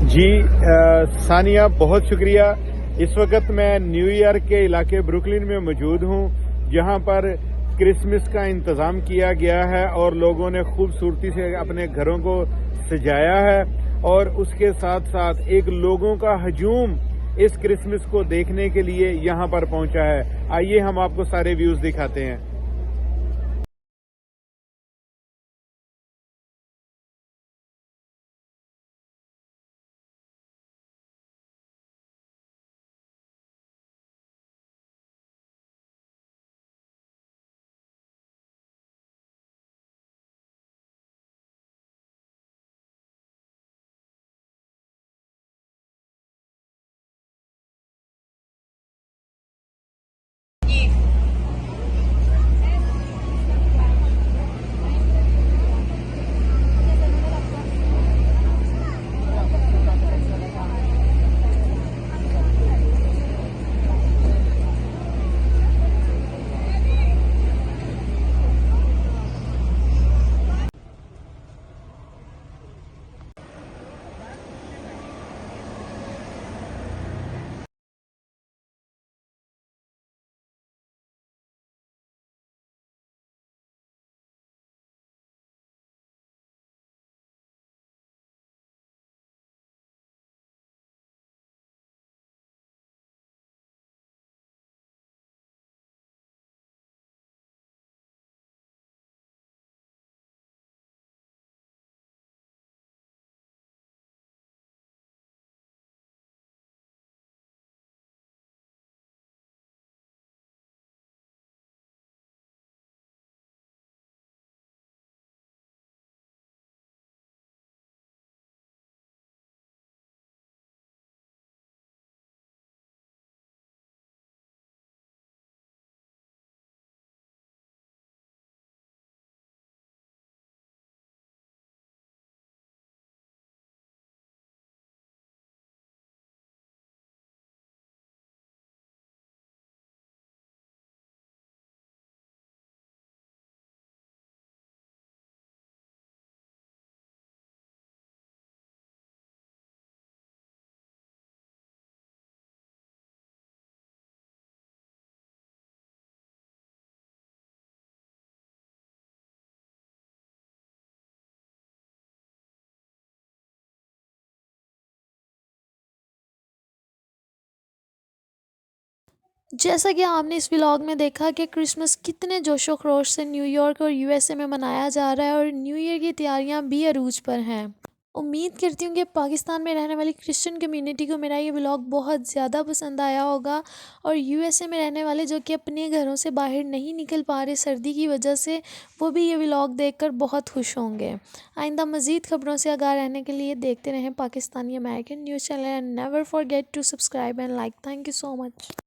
जी सानिया, बहुत शुक्रिया। इस वक्त मैं न्यूयॉर्क के इलाके ब्रुकलिन में मौजूद हूँ, जहाँ पर क्रिसमस का इंतज़ाम किया गया है और लोगों ने खूबसूरती से अपने घरों को सजाया है। और उसके साथ साथ एक लोगों का हजूम इस क्रिसमस को देखने के लिए यहाँ पर पहुँचा है। आइए हम आपको सारे व्यूज़ दिखाते हैं। जैसा कि आपने इस व्लॉग में देखा कि क्रिसमस कितने जोशो खरोश से न्यूयॉर्क और यूएसए में मनाया जा रहा है और न्यू ईयर की तैयारियां भी अरूज पर हैं। उम्मीद करती हूँ कि पाकिस्तान में रहने वाली क्रिश्चियन कम्युनिटी को मेरा ये व्लॉग बहुत ज़्यादा पसंद आया होगा और यूएसए में रहने वाले जो कि अपने घरों से बाहर नहीं निकल पा रहे सर्दी की वजह से, वो भी ये व्लॉग देखकर बहुत खुश होंगे। आइंदा मज़ीद ख़बरों से आगाह रहने के लिए देखते रहें Pakistani American news channel and never forget to subscribe and like. Thank you so much.